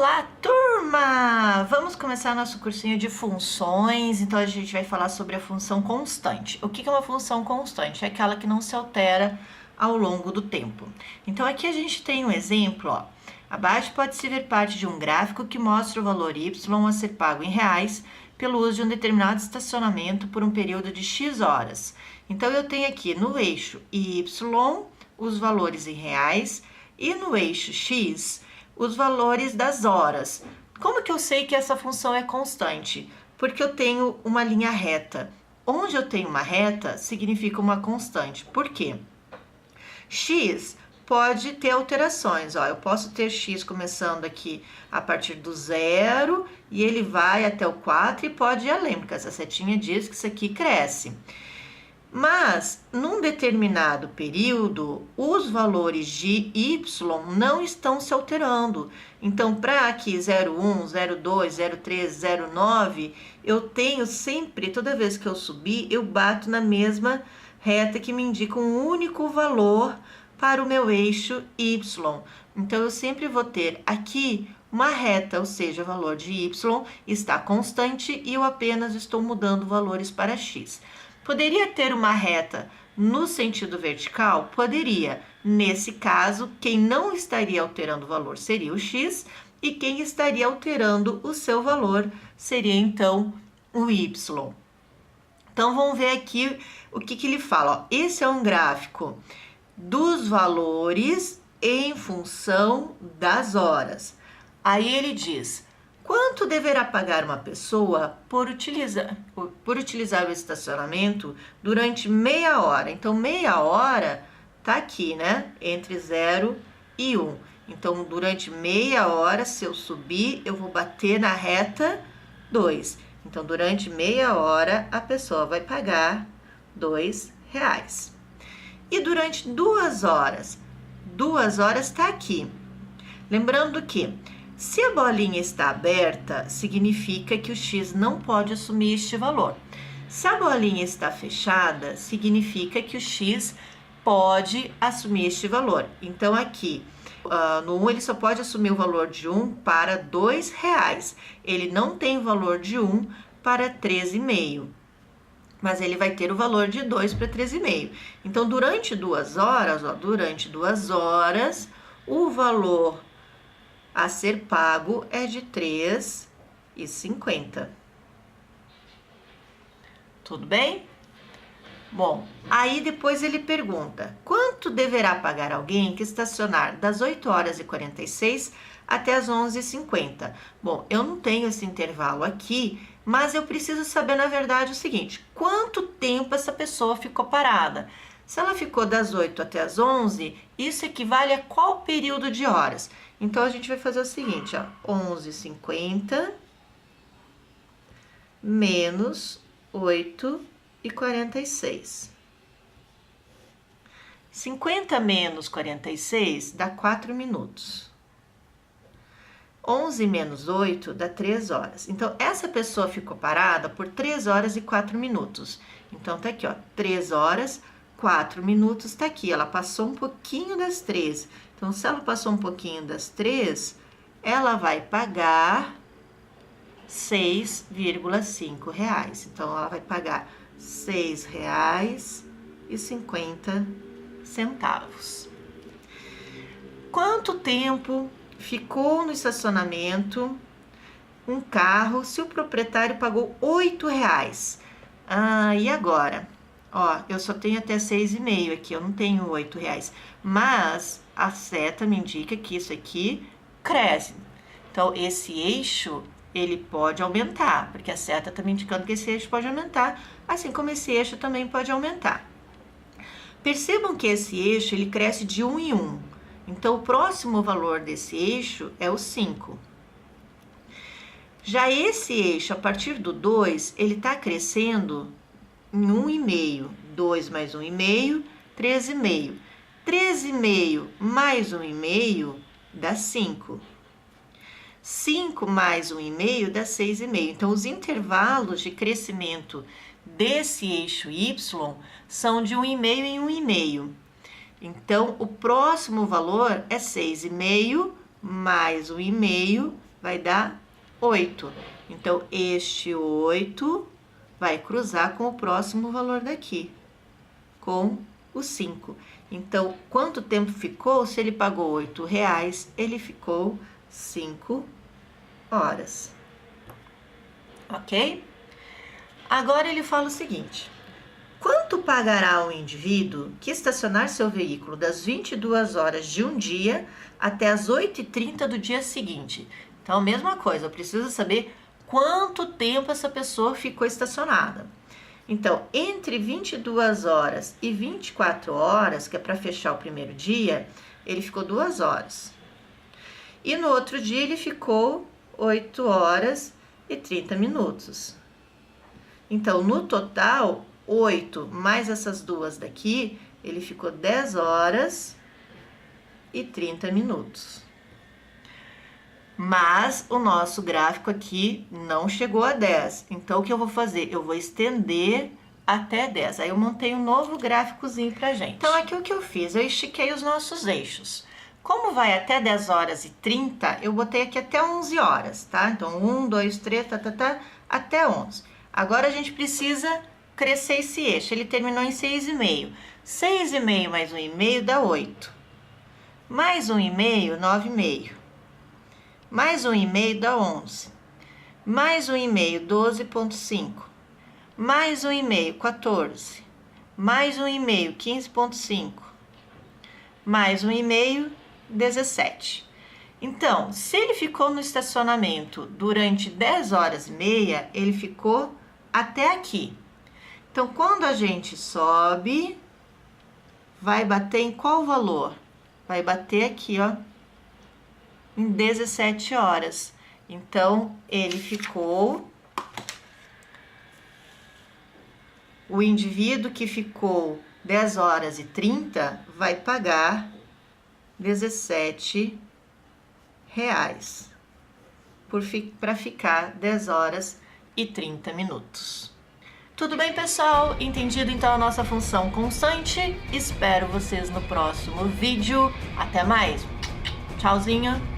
Olá, turma! Vamos começar nosso cursinho de funções. Então, a gente vai falar sobre a função constante. O que é uma função constante? É aquela que não se altera ao longo do tempo. Então, aqui a gente tem um exemplo, ó. Abaixo pode-se ver parte de um gráfico que mostra o valor y a ser pago em reais pelo uso de um determinado estacionamento por um período de x horas. Então, eu tenho aqui no eixo y os valores em reais e no eixo x os valores das horas. Como que eu sei que essa função é constante? Porque eu tenho uma linha reta. Onde eu tenho uma reta, significa uma constante. Por quê? X pode ter alterações. Ó, eu posso ter x começando aqui a partir do 0 e ele vai até o 4 e pode ir além, porque essa setinha diz que isso aqui cresce. Mas, num determinado período, os valores de y não estão se alterando. Então, para aqui 0,1, 0,2, 0,3, 0,9, eu tenho sempre, toda vez que eu subir, eu bato na mesma reta que me indica um único valor para o meu eixo y. Então, eu sempre vou ter aqui uma reta, ou seja, o valor de y está constante e eu apenas estou mudando valores para x. Poderia ter uma reta no sentido vertical? Poderia. Nesse caso, quem não estaria alterando o valor seria o x e quem estaria alterando o seu valor seria, então, o y. Então, vamos ver aqui o que ele fala. Ó, esse é um gráfico dos valores em função das horas. Aí ele diz: quanto deverá pagar uma pessoa por utilizar o estacionamento durante meia hora? Então, meia hora tá aqui, né? Entre 0 e 1. Então, durante meia hora, se eu subir, eu vou bater na reta 2. Então, durante meia hora, a pessoa vai pagar R$2. E durante 2 horas? 2 horas tá aqui. Lembrando que se a bolinha está aberta, significa que o x não pode assumir este valor. Se a bolinha está fechada, significa que o x pode assumir este valor. Então, aqui, no 1, ele só pode assumir o valor de 1 para R$2. Ele não tem o valor de 1 para 13,5. Mas ele vai ter o valor de 2 para 13,5. Então, durante 2 horas, ó, o valor a ser pago é de R$3,50. Tudo bem? Bom, aí depois ele pergunta: quanto deverá pagar alguém que estacionar das 8h46 até as 11h50? Bom, eu não tenho esse intervalo aqui, mas eu preciso saber, na verdade, o seguinte: quanto tempo essa pessoa ficou parada? Se ela ficou das 8 até as 11, isso equivale a qual período de horas? Então, a gente vai fazer o seguinte, ó, 11h50 menos 8h46. 50 menos 46 dá 4 minutos. 11 menos 8 dá 3 horas. Então, essa pessoa ficou parada por 3 horas e 4 minutos. Então, tá aqui, ó, 3 horas, 4 minutos, tá aqui. Ela passou um pouquinho das 3. Então, se ela passou um pouquinho das 3, ela vai pagar R$6,5. Então, ela vai pagar R$6,50. Quanto tempo ficou no estacionamento um carro se o proprietário pagou R$8? E agora? Ó, eu só tenho até 6,5 aqui, eu não tenho R$8. Mas a seta me indica que isso aqui cresce. Então, esse eixo, ele pode aumentar, porque a seta está me indicando que esse eixo pode aumentar, assim como esse eixo também pode aumentar. Percebam que esse eixo, ele cresce de 1 em 1. Então, o próximo valor desse eixo é o 5. Já esse eixo, a partir do 2, ele está crescendo em 1,5. 2 mais 1,5, 3,5. 13,5 mais 1,5 dá 5. 5 mais 1,5 dá 6,5. Então, os intervalos de crescimento desse eixo y são de 1,5 em 1,5. Então, o próximo valor é 6,5 mais 1,5 vai dar 8. Então, este 8 vai cruzar com o próximo valor daqui, com o 5. Então, quanto tempo ficou? Se ele pagou R$8, ele ficou 5 horas. Ok? Agora ele fala o seguinte: quanto pagará o indivíduo que estacionar seu veículo das 22 horas de um dia até as 8h30 do dia seguinte? Então, mesma coisa, eu preciso saber quanto tempo essa pessoa ficou estacionada. Então, entre 22 horas e 24 horas, que é para fechar o primeiro dia, ele ficou 2 horas. E no outro dia ele ficou 8 horas e 30 minutos. Então, no total, 8 mais essas duas daqui, ele ficou 10 horas e 30 minutos. Mas o nosso gráfico aqui não chegou a 10. Então, o que eu vou fazer? Eu vou estender até 10. Aí eu montei um novo gráficozinho pra gente. Então, aqui o que eu fiz? Eu estiquei os nossos eixos. Como vai até 10 horas e 30, eu botei aqui até 11 horas, tá? Então, 1, 2, 3, até 11. Agora, a gente precisa crescer esse eixo. Ele terminou em 6,5. 6,5 mais 1,5 dá 8. Mais 1,5, 9,5. Mais 1,5 dá 11. Mais 1,5, 12,5. Mais 1,5, 14. Mais 1,5, 15,5. Mais 1,5, 17. Então, se ele ficou no estacionamento durante 10 horas e meia, ele ficou até aqui. Então, quando a gente sobe, vai bater em qual valor? Vai bater aqui, ó, em 17 horas. Então, ele ficou... O indivíduo que ficou 10 horas e 30 vai pagar R$17 para ficar 10 horas e 30 minutos. Tudo bem, pessoal? Entendido então a nossa função constante? Espero vocês no próximo vídeo. Até mais! Tchauzinho!